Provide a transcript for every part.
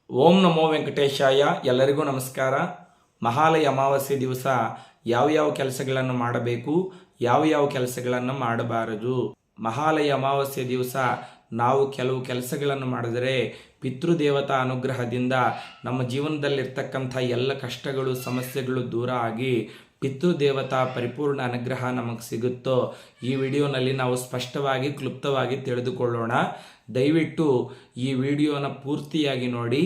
ಓಂ ನಮೋ ವೆಂಕಟೇಶಾಯ. ಎಲ್ಲರಿಗೂ ನಮಸ್ಕಾರ. ಮಹಾಲಯ ಅಮಾವಾಸ್ಯೆ ದಿವಸ ಯಾವ ಕೆಲಸಗಳನ್ನು ಮಾಡಬೇಕು, ಯಾವ ಕೆಲಸಗಳನ್ನು ಮಾಡಬಾರದು. ಮಹಾಲಯ ಅಮಾವಾಸ್ಯೆ ದಿವಸ ನಾವು ಕೆಲವು ಕೆಲಸಗಳನ್ನು ಮಾಡಿದರೆ ಪಿತೃದೇವತಾ ಅನುಗ್ರಹದಿಂದ ನಮ್ಮ ಜೀವನದಲ್ಲಿರ್ತಕ್ಕಂಥ ಎಲ್ಲ ಕಷ್ಟಗಳು ಸಮಸ್ಯೆಗಳು ದೂರ ಆಗಿ ಪಿತೃದೇವತಾ ಪರಿಪೂರ್ಣ ಅನುಗ್ರಹ ನಮಗೆ ಸಿಗುತ್ತೋ ಈ ವಿಡಿಯೋನಲ್ಲಿ ನಾವು ಸ್ಪಷ್ಟವಾಗಿ ಕ್ಲುಪ್ತವಾಗಿ ತಿಳಿದುಕೊಳ್ಳೋಣ. ದಯವಿಟ್ಟು ಈ ವಿಡಿಯೋನ ಪೂರ್ತಿಯಾಗಿ ನೋಡಿ.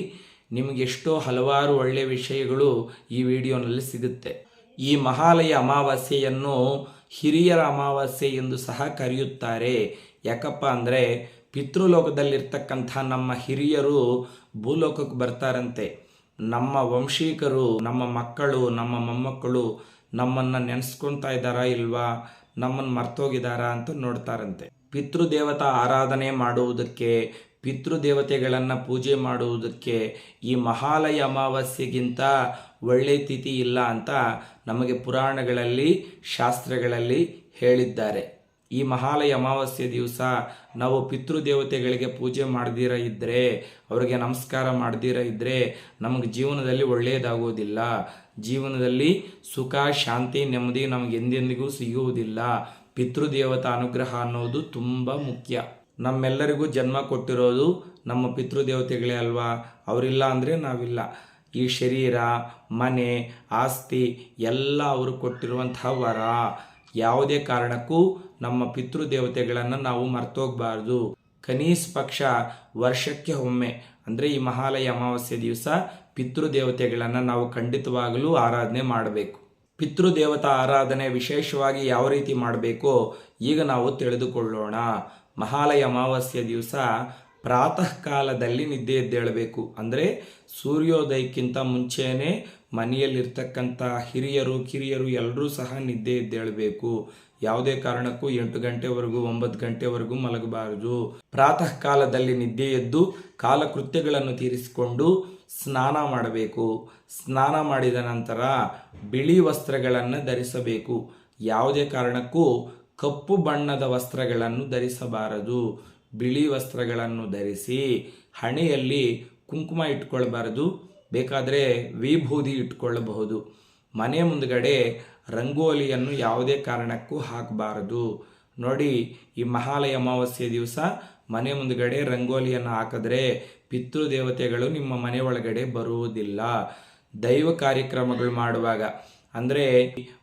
ನಿಮಗೆ ಎಷ್ಟೋ ಹಲವಾರು ಒಳ್ಳೆಯ ವಿಷಯಗಳು ಈ ವಿಡಿಯೋನಲ್ಲಿ ಸಿಗುತ್ತೆ. ಈ ಮಹಾಲಯ ಅಮಾವಾಸ್ಯೆಯನ್ನು ಹಿರಿಯರ ಅಮಾವಾಸ್ಯೆ ಎಂದು ಸಹ ಕರೆಯುತ್ತಾರೆ. ಯಾಕಪ್ಪ ಅಂದರೆ ಪಿತೃಲೋಕದಲ್ಲಿರ್ತಕ್ಕಂಥ ನಮ್ಮ ಹಿರಿಯರು ಭೂಲೋಕಕ್ಕೆ ಬರ್ತಾರಂತೆ. ನಮ್ಮ ವಂಶೀಕರು, ನಮ್ಮ ಮಕ್ಕಳು, ನಮ್ಮ ಮೊಮ್ಮಕ್ಕಳು ನಮ್ಮನ್ನು ನೆನೆಸ್ಕೊತಾ ಇದ್ದಾರಾ ಇಲ್ವಾ, ನಮ್ಮನ್ನು ಮರ್ತೋಗಿದ್ದಾರಾ ಅಂತ ನೋಡ್ತಾರಂತೆ. ಪಿತೃದೇವತಾ ಆರಾಧನೆ ಮಾಡುವುದಕ್ಕೆ, ಪಿತೃದೇವತೆಗಳನ್ನು ಪೂಜೆ ಮಾಡುವುದಕ್ಕೆ ಈ ಮಹಾಲಯ ಅಮಾವಾಸ್ಯೆಗಿಂತ ಒಳ್ಳೆಯ ತಿಥಿ ಇಲ್ಲ ಅಂತ ನಮಗೆ ಪುರಾಣಗಳಲ್ಲಿ ಶಾಸ್ತ್ರಗಳಲ್ಲಿ ಹೇಳಿದ್ದಾರೆ. ಈ ಮಹಾಲಯ ಅಮಾವಾಸ್ಯೆ ದಿವಸ ನಾವು ಪಿತೃದೇವತೆಗಳಿಗೆ ಪೂಜೆ ಮಾಡದಿರ ಇದ್ದರೆ, ಅವರಿಗೆ ನಮಸ್ಕಾರ ಮಾಡದಿರ ಇದ್ದರೆ ನಮಗೆ ಜೀವನದಲ್ಲಿ ಒಳ್ಳೆಯದಾಗುವುದಿಲ್ಲ. ಜೀವನದಲ್ಲಿ ಸುಖ, ಶಾಂತಿ, ನೆಮ್ಮದಿ ನಮಗೆ ಎಂದೆಂದಿಗೂ ಸಿಗುವುದಿಲ್ಲ. ಪಿತೃದೇವತಾ ಅನುಗ್ರಹ ಅನ್ನೋದು ತುಂಬ ಮುಖ್ಯ. ನಮ್ಮೆಲ್ಲರಿಗೂ ಜನ್ಮ ಕೊಟ್ಟಿರೋದು ನಮ್ಮ ಪಿತೃದೇವತೆಗಳೇ ಅಲ್ವಾ. ಅವರಿಲ್ಲ ಅಂದರೆ ನಾವಿಲ್ಲ. ಈ ಶರೀರ, ಮನೆ, ಆಸ್ತಿ ಎಲ್ಲ ಅವರು ಕೊಟ್ಟಿರುವಂತಹ ವರ. ಯಾವುದೇ ಕಾರಣಕ್ಕೂ ನಮ್ಮ ಪಿತೃದೇವತೆಗಳನ್ನು ನಾವು ಮರ್ತೋಗಬಾರ್ದು. ಕನಿಷ್ಠ ಪಕ್ಷ ವರ್ಷಕ್ಕೆ ಒಮ್ಮೆ ಅಂದರೆ ಈ ಮಹಾಲಯ ಅಮಾವಾಸ್ಯೆ ದಿವಸ ಪಿತೃದೇವತೆಗಳನ್ನು ನಾವು ಖಂಡಿತವಾಗಲೂ ಆರಾಧನೆ ಮಾಡಬೇಕು. ಪಿತೃದೇವತಾ ಆರಾಧನೆ ವಿಶೇಷವಾಗಿ ಯಾವ ರೀತಿ ಮಾಡಬೇಕೋ ಈಗ ನಾವು ತಿಳಿದುಕೊಳ್ಳೋಣ. ಮಹಾಲಯ ಅಮಾವಾಸ್ಯೆ ದಿವಸ ಪ್ರಾತಃ ಕಾಲದಲ್ಲಿ ನಿದ್ದೆ ಎದ್ದೇಳಬೇಕು. ಅಂದರೆ ಸೂರ್ಯೋದಯಕ್ಕಿಂತ ಮುಂಚೆನೇ ಮನೆಯಲ್ಲಿರ್ತಕ್ಕಂಥ ಹಿರಿಯರು, ಕಿರಿಯರು ಎಲ್ಲರೂ ಸಹ ನಿದ್ದೆ ಎದ್ದೇಳಬೇಕು. ಯಾವುದೇ ಕಾರಣಕ್ಕೂ 8 ಗಂಟೆವರೆಗೂ 9 ಗಂಟೆವರೆಗೂ ಮಲಗಬಾರದು. ಪ್ರಾತಃ ಕಾಲದಲ್ಲಿ ನಿದ್ದೆ ಎದ್ದು ಕಾಲಕೃತ್ಯಗಳನ್ನು ತೀರಿಸಿಕೊಂಡು ಸ್ನಾನ ಮಾಡಬೇಕು. ಸ್ನಾನ ಮಾಡಿದ ನಂತರ ಬಿಳಿ ವಸ್ತ್ರಗಳನ್ನು ಧರಿಸಬೇಕು. ಯಾವುದೇ ಕಾರಣಕ್ಕೂ ಕಪ್ಪು ಬಣ್ಣದ ವಸ್ತ್ರಗಳನ್ನು ಧರಿಸಬಾರದು. ಬಿಳಿ ವಸ್ತ್ರಗಳನ್ನು ಧರಿಸಿ ಹಣೆಯಲ್ಲಿ ಕುಂಕುಮ ಇಟ್ಕೊಳ್ಬಾರದು. ಬೇಕಾದರೆ ವಿಭೂದಿ ಇಟ್ಕೊಳ್ಳಬಹುದು. ಮನೆ ಮುಂದ್ಗಡೆ ರಂಗೋಲಿಯನ್ನು ಯಾವುದೇ ಕಾರಣಕ್ಕೂ ಹಾಕಬಾರದು. ನೋಡಿ, ಈ ಮಹಾಲಯ ಅಮಾವಾಸ್ಯೆ ದಿವಸ ಮನೆ ಮುಂದ್ಗಡೆ ರಂಗೋಲಿಯನ್ನು ಹಾಕಿದ್ರೆ ಪಿತೃದೇವತೆಗಳು ನಿಮ್ಮ ಮನೆ ಒಳಗಡೆ ಬರುವುದಿಲ್ಲ. ದೈವ ಕಾರ್ಯಕ್ರಮಗಳು ಮಾಡುವಾಗ ಅಂದರೆ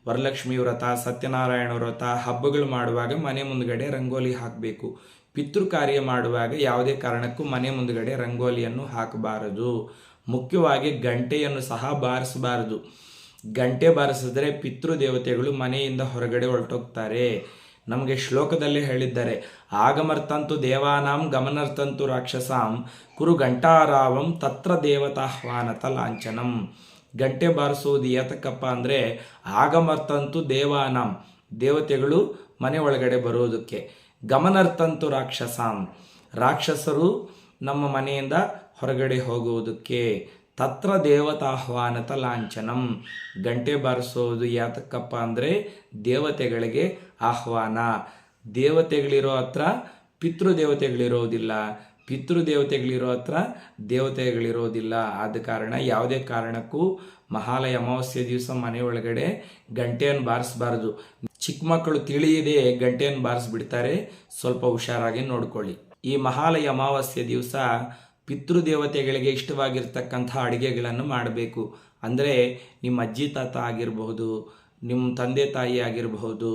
ವರಲಕ್ಷ್ಮಿ ವ್ರತ, ಸತ್ಯನಾರಾಯಣ ವ್ರತ, ಹಬ್ಬಗಳು ಮಾಡುವಾಗ ಮನೆ ಮುಂದ್ಗಡೆ ರಂಗೋಲಿ ಹಾಕಬೇಕು. ಪಿತೃ ಕಾರ್ಯ ಮಾಡುವಾಗ ಯಾವುದೇ ಕಾರಣಕ್ಕೂ ಮನೆ ಮುಂದ್ಗಡೆ ರಂಗೋಲಿಯನ್ನು ಹಾಕಬಾರದು. ಮುಖ್ಯವಾಗಿ ಗಂಟೆಯನ್ನು ಸಹ ಬಾರಿಸಬಾರದು. ಗಂಟೆ ಬಾರಿಸಿದ್ರೆ ಪಿತೃದೇವತೆಗಳು ಮನೆಯಿಂದ ಹೊರಗಡೆ ಹೊರಟೋಗ್ತಾರೆ. ನಮಗೆ ಶ್ಲೋಕದಲ್ಲಿ ಹೇಳಿದ್ದಾರೆ, ಆಗಮರ್ತಂತು ದೇವಾನಾಂ ಗಮನರ್ತಂತು ರಾಕ್ಷಸಾಂ ಕುರು ಘಂಟಾರಾವಂ ತತ್ರ ದೇವತಾಹ್ವಾನತ ಲಾಂಛನಂ. ಗಂಟೆ ಬಾರಿಸುವುದು ಏತಕ್ಕಪ್ಪ ಅಂದರೆ ಆಗಮರ್ತಂತು ದೇವಾನಾಂ, ದೇವತೆಗಳು ಮನೆ ಒಳಗಡೆ ಬರೋದಕ್ಕೆ. ಗಮನರ್ತಂತು ರಾಕ್ಷಸಾಂ, ರಾಕ್ಷಸರು ನಮ್ಮ ಮನೆಯಿಂದ ಹೊರಗಡೆ ಹೋಗುವುದಕ್ಕೆ. ತತ್ರ ದೇವತಾಹ್ವಾನತ ಲಾಂಛನಂ, ಗಂಟೆ ಬಾರಿಸೋದು ಯಾತಕ್ಕಪ್ಪ ಅಂದರೆ ದೇವತೆಗಳಿಗೆ ಆಹ್ವಾನ. ದೇವತೆಗಳಿರೋ ಹತ್ರ ಪಿತೃದೇವತೆಗಳಿರೋದಿಲ್ಲ, ಪಿತೃದೇವತೆಗಳಿರೋ ಹತ್ರ ದೇವತೆಗಳಿರೋದಿಲ್ಲ. ಆದ ಕಾರಣ ಯಾವುದೇ ಕಾರಣಕ್ಕೂ ಮಹಾಲಯ ಅಮಾವಾಸ್ಯೆ ದಿವಸ ಮನೆ ಒಳಗಡೆ ಗಂಟೆಯನ್ನು ಬಾರಿಸಬಾರದು. ಚಿಕ್ಕ ಮಕ್ಕಳು ತಿಳಿಯದೆ ಗಂಟೆಯನ್ನು ಬಾರಿಸ್ಬಿಡ್ತಾರೆ. ಸ್ವಲ್ಪ ಹುಷಾರಾಗಿ ನೋಡ್ಕೊಳ್ಳಿ. ಈ ಮಹಾಲಯ ಅಮಾವಾಸ್ಯೆ ದಿವಸ ಪಿತೃದೇವತೆಗಳಿಗೆ ಇಷ್ಟವಾಗಿರ್ತಕ್ಕಂಥ ಅಡುಗೆಗಳನ್ನು ಮಾಡಬೇಕು. ಅಂದರೆ ನಿಮ್ಮ ಅಜ್ಜಿ ತಾತ ಆಗಿರಬಹುದು, ನಿಮ್ಮ ತಂದೆ ತಾಯಿ ಆಗಿರಬಹುದು,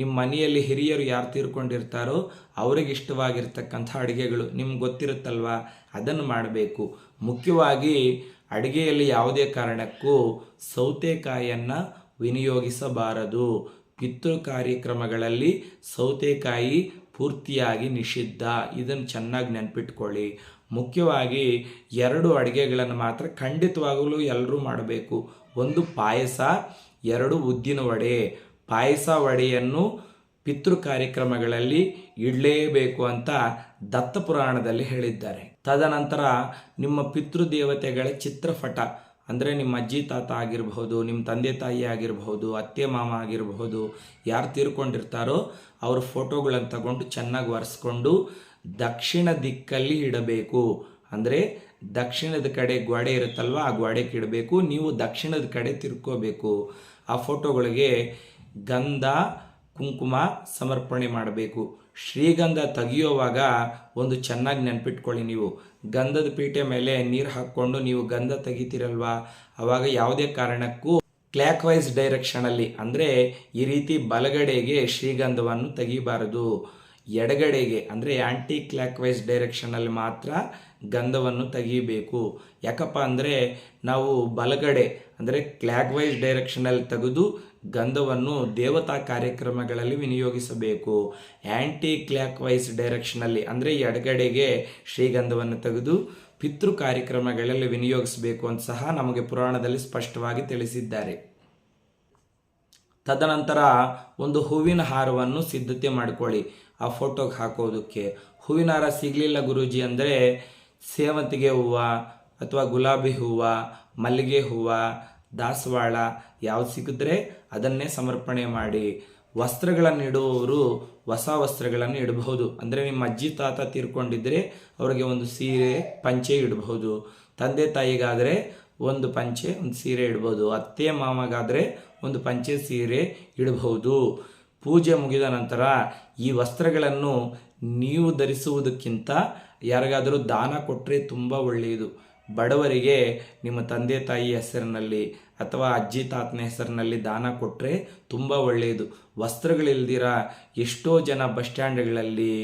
ನಿಮ್ಮ ಮನೆಯಲ್ಲಿ ಹಿರಿಯರು ಯಾರು ತೀರ್ಕೊಂಡಿರ್ತಾರೋ ಅವರಿಗೆ ಇಷ್ಟವಾಗಿರ್ತಕ್ಕಂಥ ಅಡುಗೆಗಳು ನಿಮ್ಗೆ ಗೊತ್ತಿರುತ್ತಲ್ವ, ಅದನ್ನು ಮಾಡಬೇಕು. ಮುಖ್ಯವಾಗಿ ಅಡುಗೆಯಲ್ಲಿ ಯಾವುದೇ ಕಾರಣಕ್ಕೂ ಸೌತೆಕಾಯಿಯನ್ನು ವಿನಿಯೋಗಿಸಬಾರದು. ಪಿತೃ ಕಾರ್ಯಕ್ರಮಗಳಲ್ಲಿ ಸೌತೆಕಾಯಿ ಪೂರ್ತಿಯಾಗಿ ನಿಷಿದ್ಧ. ಇದನ್ನು ಚೆನ್ನಾಗಿ ನೆನಪಿಟ್ಕೊಳ್ಳಿ. ಮುಖ್ಯವಾಗಿ 2 ಅಡುಗೆಗಳನ್ನು ಮಾತ್ರ ಖಂಡಿತವಾಗಲೂ ಎಲ್ಲರೂ ಮಾಡಬೇಕು. ಒಂದು ಪಾಯಸ, 2 ಉದ್ದಿನ ವಡೆ. ಪಾಯಸ ವಡೆಯನ್ನು ಪಿತೃ ಕಾರ್ಯಕ್ರಮಗಳಲ್ಲಿ ಇಡಲೇಬೇಕು ಅಂತ ದತ್ತ ಪುರಾಣದಲ್ಲಿ ಹೇಳಿದ್ದಾರೆ. ತದನಂತರ ನಿಮ್ಮ ಪಿತೃದೇವತೆಗಳ ಚಿತ್ರಪಟ ಅಂದರೆ ನಿಮ್ಮ ಅಜ್ಜಿ ತಾತ ಆಗಿರಬಹುದು, ನಿಮ್ಮ ತಂದೆ ತಾಯಿ ಆಗಿರಬಹುದು, ಅತ್ತೆ ಮಾಮ ಆಗಿರಬಹುದು, ಯಾರು ತೀರ್ಕೊಂಡಿರ್ತಾರೋ ಅವ್ರ ಫೋಟೋಗಳನ್ನು ತಗೊಂಡು ಚೆನ್ನಾಗಿ ಒರೆಸ್ಕೊಂಡು ದಕ್ಷಿಣ ದಿಕ್ಕಲ್ಲಿ ಇಡಬೇಕು. ಅಂದರೆ ದಕ್ಷಿಣದ ಕಡೆ ಗೋಡೆ ಇರುತ್ತಲ್ವ ಆ ಗೋಡೆಗೆ ಇಡಬೇಕು. ನೀವು ದಕ್ಷಿಣದ ಕಡೆ ತಿರ್ಕೋಬೇಕು. ಆ ಫೋಟೋಗಳಿಗೆ ಗಂಧ ಕುಂಕುಮ ಸಮರ್ಪಣೆ ಮಾಡಬೇಕು. ಶ್ರೀಗಂಧ ತೆಗೆಯುವಾಗ ಒಂದು ಚೆನ್ನಾಗಿ ನೆನ್ಪಿಟ್ಕೊಳ್ಳಿ, ನೀವು ಗಂಧದ ಪೀಠೆ ಮೇಲೆ ನೀರು ಹಾಕ್ಕೊಂಡು ನೀವು ಗಂಧ ತೆಗಿತೀರಲ್ವಾ, ಆವಾಗ ಯಾವುದೇ ಕಾರಣಕ್ಕೂ ಕ್ಲಾಕ್ ವೈಸ್ ಡೈರೆಕ್ಷನಲ್ಲಿ ಅಂದರೆ ಈ ರೀತಿ ಬಲಗಡೆಗೆ ಶ್ರೀಗಂಧವನ್ನು ತೆಗಿಬಾರದು. ಎಡಗಡೆಗೆ ಅಂದರೆ ಆ್ಯಂಟಿ ಕ್ಲಾಕ್ ವೈಸ್ ಡೈರೆಕ್ಷನಲ್ಲಿ ಮಾತ್ರ ಗಂಧವನ್ನು ತೆಗಿಬೇಕು. ಯಾಕಪ್ಪ ಅಂದರೆ ನಾವು ಬಲಗಡೆ ಅಂದರೆ ಕ್ಲಾಕ್ ವೈಸ್ ಡೈರೆಕ್ಷನಲ್ಲಿ ತೆಗೆದು ಗಂಧವನ್ನು ದೇವತಾ ಕಾರ್ಯಕ್ರಮಗಳಲ್ಲಿ ವಿನಿಯೋಗಿಸಬೇಕು. ಆ್ಯಂಟಿ ಕ್ಲಾಕ್ ವೈಸ್ ಡೈರೆಕ್ಷನಲ್ಲಿ ಅಂದರೆ ಎಡಗಡೆಗೆ ಶ್ರೀಗಂಧವನ್ನು ತೆಗೆದು ಪಿತೃ ಕಾರ್ಯಕ್ರಮಗಳಲ್ಲಿ ವಿನಿಯೋಗಿಸಬೇಕು ಅಂತ ಸಹ ನಮಗೆ ಪುರಾಣದಲ್ಲಿ ಸ್ಪಷ್ಟವಾಗಿ ತಿಳಿಸಿದ್ದಾರೆ. ತದನಂತರ ಒಂದು ಹೂವಿನ ಹಾರವನ್ನು ಸಿದ್ಧತೆ ಮಾಡಿಕೊಳ್ಳಿ ಆ ಫೋಟೋಗೆ ಹಾಕೋದಕ್ಕೆ. ಹೂವಿನ ಹಾರ ಸಿಗಲಿಲ್ಲ ಗುರೂಜಿ ಅಂದರೆ ಸೇವಂತಿಗೆ ಹೂವು ಅಥವಾ ಗುಲಾಬಿ ಹೂವು, ಮಲ್ಲಿಗೆ ಹೂವು, ದಾಸವಾಳ ಯಾವ್ದು ಸಿಕ್ಕಿದ್ರೆ ಅದನ್ನೇ ಸಮರ್ಪಣೆ ಮಾಡಿ. ವಸ್ತ್ರಗಳನ್ನು ಇಡುವವರು ಹೊಸ ವಸ್ತ್ರಗಳನ್ನು ಇಡಬಹುದು. ಅಂದರೆ ನಿಮ್ಮ ಅಜ್ಜಿ ತಾತ ತೀರ್ಕೊಂಡಿದ್ರೆ ಅವರಿಗೆ ಒಂದು ಸೀರೆ ಪಂಚೆ ಇಡಬಹುದು. ತಂದೆ ತಾಯಿಗಾದರೆ ಒಂದು ಪಂಚೆ ಒಂದು ಸೀರೆ ಇಡ್ಬೋದು. ಅತ್ತೆ ಮಾಮಗಾದರೆ ಒಂದು ಪಂಚೆ ಸೀರೆ ಇಡಬಹುದು. ಪೂಜೆ ಮುಗಿದ ನಂತರ ಈ ವಸ್ತ್ರಗಳನ್ನು ನೀವು ಧರಿಸುವುದಕ್ಕಿಂತ ಯಾರಿಗಾದರೂ ದಾನ ಕೊಟ್ಟರೆ ತುಂಬ ಒಳ್ಳೆಯದು. ಬಡವರಿಗೆ ನಿಮ್ಮ ತಂದೆ ತಾಯಿ ಹೆಸರಿನಲ್ಲಿ ಅಥವಾ ಅಜ್ಜಿ ತಾತನ ಹೆಸರಿನಲ್ಲಿ ದಾನ ಕೊಟ್ಟರೆ ತುಂಬ ಒಳ್ಳೆಯದು. ವಸ್ತ್ರಗಳಿಲ್ದಿರ ಎಷ್ಟೋ ಜನ ಬಸ್ ಸ್ಟ್ಯಾಂಡ್ಗಳಲ್ಲಿ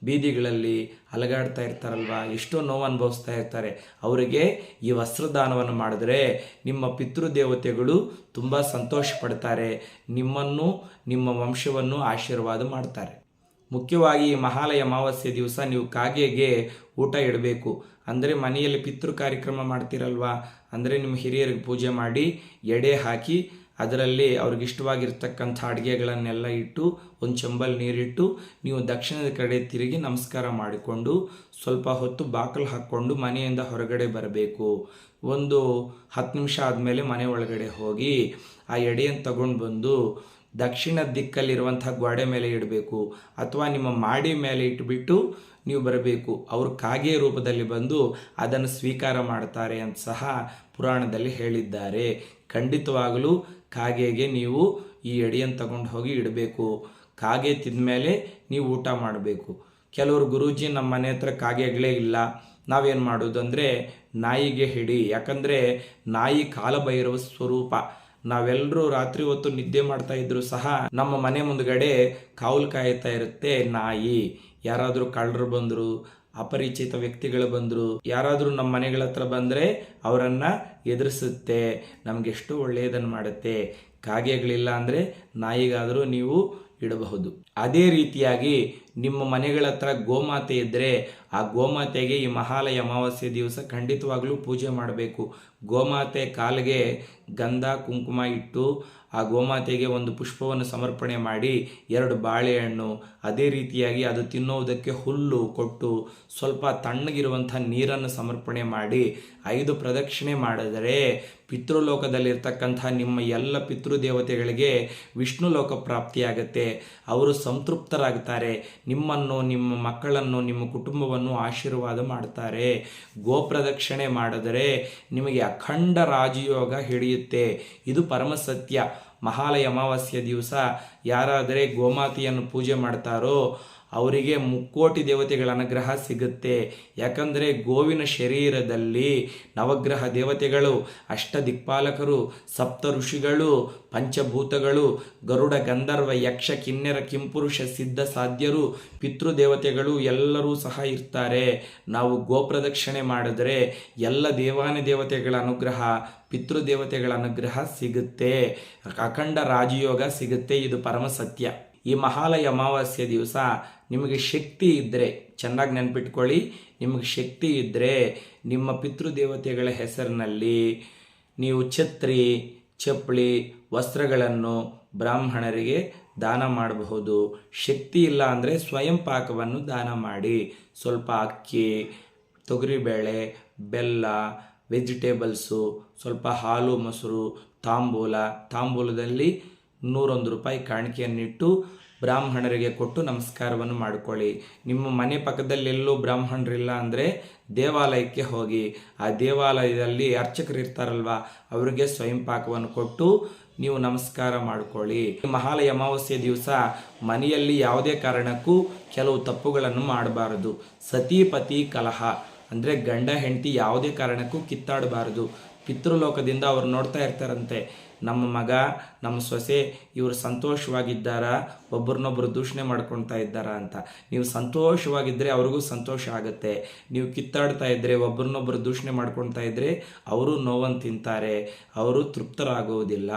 ಬೀದಿಗಳಲ್ಲಿ ಅಲಗಾಡ್ತಾ ಇರ್ತಾರಲ್ವ, ಎಷ್ಟೋ ನೋವು ಅನುಭವಿಸ್ತಾ ಇರ್ತಾರೆ. ಅವರಿಗೆ ಈ ವಸ್ತ್ರದಾನವನ್ನು ಮಾಡಿದ್ರೆ ನಿಮ್ಮ ಪಿತೃದೇವತೆಗಳು ತುಂಬ ಸಂತೋಷ ಪಡ್ತಾರೆ, ನಿಮ್ಮನ್ನು ನಿಮ್ಮ ವಂಶವನ್ನು ಆಶೀರ್ವಾದ ಮಾಡ್ತಾರೆ. ಮುಖ್ಯವಾಗಿ ಮಹಾಲಯ ಅಮಾವಾಸ್ಯೆ ದಿವಸ ನೀವು ಕಾಗೆಗೆ ಊಟ ಇಡಬೇಕು. ಅಂದರೆ ಮನೆಯಲ್ಲಿ ಪಿತೃ ಕಾರ್ಯಕ್ರಮ ಮಾಡ್ತೀರಲ್ವ, ಅಂದರೆ ನಿಮ್ಮ ಹಿರಿಯರಿಗೆ ಪೂಜೆ ಮಾಡಿ ಎಡೆ ಹಾಕಿ ಅದರಲ್ಲಿ ಅವ್ರಿಗೆ ಇಷ್ಟವಾಗಿರ್ತಕ್ಕಂಥ ಅಡುಗೆಗಳನ್ನೆಲ್ಲ ಇಟ್ಟು ಒಂದು ಚೆಂಬಲ್ಲಿ ನೀರಿಟ್ಟು ನೀವು ದಕ್ಷಿಣದ ಕಡೆ ತಿರುಗಿ ನಮಸ್ಕಾರ ಮಾಡಿಕೊಂಡು ಸ್ವಲ್ಪ ಹೊತ್ತು ಬಾಕಲು ಹಾಕ್ಕೊಂಡು ಮನೆಯಿಂದ ಹೊರಗಡೆ ಬರಬೇಕು. ಒಂದು 10 ನಿಮಿಷ ಆದಮೇಲೆ ಮನೆ ಒಳಗಡೆ ಹೋಗಿ ಆ ಎಡೆಯನ್ನು ತಗೊಂಡು ಬಂದು ದಕ್ಷಿಣ ದಿಕ್ಕಲ್ಲಿರುವಂಥ ಗೋಡೆ ಮೇಲೆ ಇಡಬೇಕು ಅಥವಾ ನಿಮ್ಮ ಮಾಡಿ ಮೇಲೆ ಇಟ್ಬಿಟ್ಟು ನೀವು ಬರಬೇಕು. ಅವರು ಕಾಗೆ ರೂಪದಲ್ಲಿ ಬಂದು ಅದನ್ನು ಸ್ವೀಕಾರ ಮಾಡ್ತಾರೆ ಅಂತ ಸಹ ಪುರಾಣದಲ್ಲಿ ಹೇಳಿದ್ದಾರೆ. ಖಂಡಿತವಾಗಲೂ ಕಾಗೆಗೆ ನೀವು ಈ ಎಡೆಯನ್ನು ತಗೊಂಡು ಹೋಗಿ ಇಡಬೇಕು. ಕಾಗೆ ತಿಂದಮೇಲೆ ನೀವು ಊಟ ಮಾಡಬೇಕು. ಕೆಲವರು ಗುರೂಜಿ ನಮ್ಮ ಮನೆ ಹತ್ರ ಕಾಗೆಗಳೇ ಇಲ್ಲ, ನಾವೇನು ಮಾಡೋದು ಅಂದರೆ ನಾಯಿಗೆ ಹಿಡಿ. ಯಾಕಂದರೆ ನಾಯಿ ಕಾಲಭೈರವ ಸ್ವರೂಪ. ನಾವೆಲ್ಲರೂ ರಾತ್ರಿ ಹೊತ್ತು ನಿದ್ದೆ ಮಾಡ್ತಾ ಇದ್ರು ಸಹ ನಮ್ಮ ಮನೆ ಮುಂದ್ಗಡೆ ಕಾವಲು ಕಾಯ್ತಾ ಇರುತ್ತೆ ನಾಯಿ. ಯಾರಾದರೂ ಕಳ್ಳರು ಬಂದರು, ಅಪರಿಚಿತ ವ್ಯಕ್ತಿಗಳು ಬಂದರು, ಯಾರಾದರೂ ನಮ್ಮ ಮನೆಗಳ ಹತ್ರ ಬಂದರೆ ಅವರನ್ನು ಎದುರಿಸುತ್ತೆ, ನಮಗೆಷ್ಟು ಒಳ್ಳೆಯದನ್ನು ಮಾಡುತ್ತೆ. ಕಾಗೆಗಳಿಲ್ಲ ಅಂದರೆ ನಾಯಿಗಾದರೂ ನೀವು ಇಡಬಹುದು. ಅದೇ ರೀತಿಯಾಗಿ ನಿಮ್ಮ ಮನೆಗಳ ಹತ್ರ ಗೋಮಾತೆ ಇದ್ದರೆ ಆ ಗೋಮಾತೆಗೆ ಈ ಮಹಾಲಯ ಅಮಾವಾಸ್ಯೆ ದಿವಸ ಖಂಡಿತವಾಗ್ಲೂ ಪೂಜೆ ಮಾಡಬೇಕು. ಗೋಮಾತೆ ಕಾಲಿಗೆ ಗಂಧ ಕುಂಕುಮ ಇಟ್ಟು ಆ ಗೋಮಾತೆಗೆ ಒಂದು ಪುಷ್ಪವನ್ನು ಸಮರ್ಪಣೆ ಮಾಡಿ 2 ಬಾಳೆಹಣ್ಣು, ಅದೇ ರೀತಿಯಾಗಿ ಅದು ತಿನ್ನೋದಕ್ಕೆ ಹುಲ್ಲು ಕೊಟ್ಟು ಸ್ವಲ್ಪ ತಣ್ಣಗಿರುವಂಥ ನೀರನ್ನು ಸಮರ್ಪಣೆ ಮಾಡಿ 5 ಪ್ರದಕ್ಷಿಣೆ ಮಾಡಿದರೆ ಪಿತೃಲೋಕದಲ್ಲಿರ್ತಕ್ಕಂಥ ನಿಮ್ಮ ಎಲ್ಲ ಪಿತೃದೇವತೆಗಳಿಗೆ ವಿಷ್ಣು ಲೋಕ ಪ್ರಾಪ್ತಿಯಾಗತ್ತೆ. ಅವರು ಸಂತೃಪ್ತರಾಗ್ತಾರೆ. ನಿಮ್ಮನ್ನು, ನಿಮ್ಮ ಮಕ್ಕಳನ್ನು, ನಿಮ್ಮ ಕುಟುಂಬವನ್ನು ಆಶೀರ್ವಾದ ಮಾಡ್ತಾರೆ. ಗೋಪ್ರದಕ್ಷಿಣೆ ಮಾಡಿದರೆ ನಿಮಗೆ ಅಖಂಡ ರಾಜಯೋಗ ಹಿಡಿಯುತ್ತೆ. ಇದು ಪರಮಸತ್ಯ. ಮಹಾಲಯ ಅಮಾವಾಸ್ಯೆ ದಿವಸ ಯಾರಾದರೆ ಗೋಮಾತೆಯನ್ನು ಪೂಜೆ ಮಾಡ್ತಾರೋ ಅವರಿಗೆ 3,000,000 ದೇವತೆಗಳ ಅನುಗ್ರಹ ಸಿಗುತ್ತೆ. ಯಾಕಂದರೆ ಗೋವಿನ ಶರೀರದಲ್ಲಿ ನವಗ್ರಹ ದೇವತೆಗಳು, ಅಷ್ಟದಿಕ್ಪಾಲಕರು, ಸಪ್ತ ಋಷಿಗಳು, ಪಂಚಭೂತಗಳು, ಗರುಡ, ಗಂಧರ್ವ, ಯಕ್ಷ, ಕಿನ್ನೆರ, ಕಿಂಪುರುಷ, ಸಿದ್ಧ, ಸಾಧ್ಯರು, ಪಿತೃದೇವತೆಗಳು ಎಲ್ಲರೂ ಸಹ ಇರ್ತಾರೆ. ನಾವು ಗೋಪ್ರದಕ್ಷಿಣೆ ಮಾಡಿದ್ರೆ ಎಲ್ಲ ದೇವಾನುದೇವತೆಗಳ ಅನುಗ್ರಹ, ಪಿತೃದೇವತೆಗಳ ಅನುಗ್ರಹ ಸಿಗುತ್ತೆ. ಅಖಂಡ ರಾಜಯೋಗ ಸಿಗುತ್ತೆ. ಇದು ಪರಮ ಸತ್ಯ. ಈ ಮಹಾಲಯ ಅಮಾವಾಸ್ಯೆ ದಿವಸ ನಿಮಗೆ ಶಕ್ತಿ ಇದ್ದರೆ, ಚೆನ್ನಾಗಿ ನೆನ್ಪಿಟ್ಕೊಳ್ಳಿ, ನಿಮಗೆ ಶಕ್ತಿ ಇದ್ದರೆ ನಿಮ್ಮ ಪಿತೃದೇವತೆಗಳ ಹೆಸರಿನಲ್ಲಿ ನೀವು ಛತ್ರಿ, ಚಪ್ಪಲಿ, ವಸ್ತ್ರಗಳನ್ನು ಬ್ರಾಹ್ಮಣರಿಗೆ ದಾನ ಮಾಡಬಹುದು. ಶಕ್ತಿ ಇಲ್ಲ ಅಂದರೆ ಸ್ವಯಂ ಪಾಕವನ್ನು ದಾನ ಮಾಡಿ. ಸ್ವಲ್ಪ ಅಕ್ಕಿ, ತೊಗರಿಬೇಳೆ, ಬೆಲ್ಲ, ವೆಜಿಟೇಬಲ್ಸು, ಸ್ವಲ್ಪ ಹಾಲು, ಮೊಸರು, ತಾಂಬೂಲದಲ್ಲಿ 101 ರೂಪಾಯಿ ಕಾಣಿಕೆಯನ್ನಿಟ್ಟು ಬ್ರಾಹ್ಮಣರಿಗೆ ಕೊಟ್ಟು ನಮಸ್ಕಾರವನ್ನು ಮಾಡಿಕೊಳ್ಳಿ. ನಿಮ್ಮ ಮನೆ ಪಕ್ಕದಲ್ಲಿ ಎಲ್ಲೂ ಬ್ರಾಹ್ಮಣರಿಲ್ಲ ಅಂದರೆ ದೇವಾಲಯಕ್ಕೆ ಹೋಗಿ ಆ ದೇವಾಲಯದಲ್ಲಿ ಅರ್ಚಕರು ಇರ್ತಾರಲ್ವ ಅವರಿಗೆ ಸ್ವಯಂ ಪಾಕವನ್ನು ಕೊಟ್ಟು ನೀವು ನಮಸ್ಕಾರ ಮಾಡಿಕೊಳ್ಳಿ. ಮಹಾಲಯ ಅಮಾವಾಸ್ಯೆ ದಿವಸ ಮನೆಯಲ್ಲಿ ಯಾವುದೇ ಕಾರಣಕ್ಕೂ ಕೆಲವು ತಪ್ಪುಗಳನ್ನು ಮಾಡಬಾರದು. ಸತಿಪತಿ ಕಲಹ ಅಂದರೆ ಗಂಡ ಹೆಂಡತಿ ಯಾವುದೇ ಕಾರಣಕ್ಕೂ ಕಿತ್ತಾಡಬಾರದು. ಪಿತೃಲೋಕದಿಂದ ಅವ್ರು ನೋಡ್ತಾ ಇರ್ತಾರಂತೆ, ನಮ್ಮ ಮಗ ನಮ್ಮ ಸೊಸೆ ಇವರು ಸಂತೋಷವಾಗಿದ್ದಾರಾ, ಒಬ್ಬರನ್ನೊಬ್ಬರು ದೂಷಣೆ ಮಾಡ್ಕೊಳ್ತಾ ಇದ್ದಾರಾ ಅಂತ. ನೀವು ಸಂತೋಷವಾಗಿದ್ದರೆ ಅವ್ರಿಗೂ ಸಂತೋಷ ಆಗುತ್ತೆ. ನೀವು ಕಿತ್ತಾಡ್ತಾ ಇದ್ದರೆ ಒಬ್ಬರನ್ನೊಬ್ಬರು ದೂಷಣೆ ಮಾಡ್ಕೊಳ್ತಾ ಇದ್ದರೆ ಅವರು ನೋವನ್ನು ತಿಂತಾರೆ, ಅವರು ತೃಪ್ತರಾಗುವುದಿಲ್ಲ.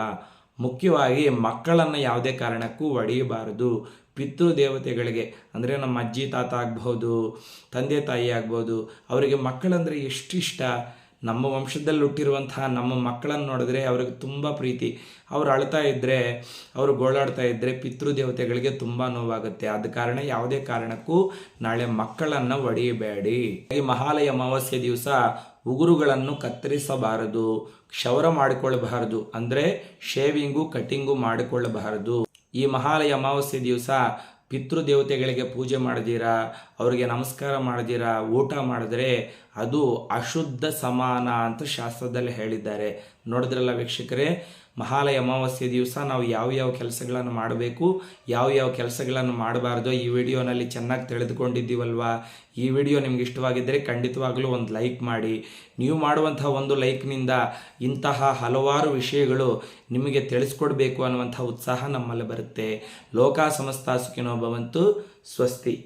ಮುಖ್ಯವಾಗಿ ಮಕ್ಕಳನ್ನು ಯಾವುದೇ ಕಾರಣಕ್ಕೂ ಒಡೆಯಬಾರದು. ಪಿತೃದೇವತೆಗಳಿಗೆ ಅಂದರೆ ನಮ್ಮ ಅಜ್ಜಿ ತಾತ ಆಗ್ಬೋದು, ತಂದೆ ತಾಯಿ ಆಗ್ಬೋದು, ಅವರಿಗೆ ಮಕ್ಕಳಂದರೆ ಎಷ್ಟು ಇಷ್ಟ. ನಮ್ಮ ವಂಶದಲ್ಲಿ ಹುಟ್ಟಿರುವಂತಹ ನಮ್ಮ ಮಕ್ಕಳನ್ನು ನೋಡಿದ್ರೆ ಅವ್ರಿಗೆ ತುಂಬ ಪ್ರೀತಿ. ಅವ್ರು ಅಳ್ತಾ ಇದ್ದರೆ, ಅವರು ಗೋಳಾಡ್ತಾ ಇದ್ದರೆ ಪಿತೃದೇವತೆಗಳಿಗೆ ತುಂಬ ನೋವಾಗುತ್ತೆ. ಆದ ಕಾರಣ ಯಾವುದೇ ಕಾರಣಕ್ಕೂ ನಾಳೆ ಮಕ್ಕಳನ್ನು ಒಡೆಯಬೇಡಿ. ಈ ಮಹಾಲಯ ಅಮಾವಾಸ್ಯೆ ದಿವಸ ಉಗುರುಗಳನ್ನು ಕತ್ತರಿಸಬಾರದು, ಕ್ಷೌರ ಮಾಡಿಕೊಳ್ಳಬಾರದು, ಅಂದರೆ ಶೇವಿಂಗು ಕಟಿಂಗು ಮಾಡಿಕೊಳ್ಳಬಾರದು. ಈ ಮಹಾಲಯ ಅಮಾವಾಸ್ಯೆ ದಿವಸ ಪಿತೃದೇವತೆಗಳಿಗೆ ಪೂಜೆ ಮಾಡಿದಿರಾ, ಅವರಿಗೆ ನಮಸ್ಕಾರ ಮಾಡಿದಿರಾ, ಊಟ ಮಾಡಿದ್ರೆ ಅದು ಅಶುದ್ಧ ಸಮಾನ ಅಂತ ಶಾಸ್ತ್ರದಲ್ಲಿ ಹೇಳಿದ್ದಾರೆ. ನೋಡಿದ್ರಲ್ಲ ವೀಕ್ಷಕರೇ, ಮಹಾಲಯ ಅಮಾವಾಸ್ಯೆ ದಿವಸ ನಾವು ಯಾವ ಕೆಲಸಗಳನ್ನು ಮಾಡಬೇಕು, ಯಾವ ಕೆಲಸಗಳನ್ನು ಮಾಡಬಾರ್ದು ಈ ವಿಡಿಯೋನಲ್ಲಿ ಚೆನ್ನಾಗಿ ತಿಳಿದುಕೊಂಡಿದ್ದೀವಲ್ವಾ. ಈ ವಿಡಿಯೋ ನಿಮ್ಗೆ ಇಷ್ಟವಾಗಿದ್ದರೆ ಖಂಡಿತವಾಗಲೂ ಒಂದು ಲೈಕ್ ಮಾಡಿ. ನೀವು ಮಾಡುವಂತಹ ಒಂದು ಲೈಕ್ನಿಂದ ಇಂತಹ ಹಲವಾರು ವಿಷಯಗಳು ನಿಮಗೆ ತಿಳಿಸ್ಕೊಡ್ಬೇಕು ಅನ್ನುವಂಥ ಉತ್ಸಾಹ ನಮ್ಮಲ್ಲಿ ಬರುತ್ತೆ. ಲೋಕ ಸಮಸ್ತ ಸುಖಿನೋ ಭವಂತು. ಸ್ವಸ್ತಿ.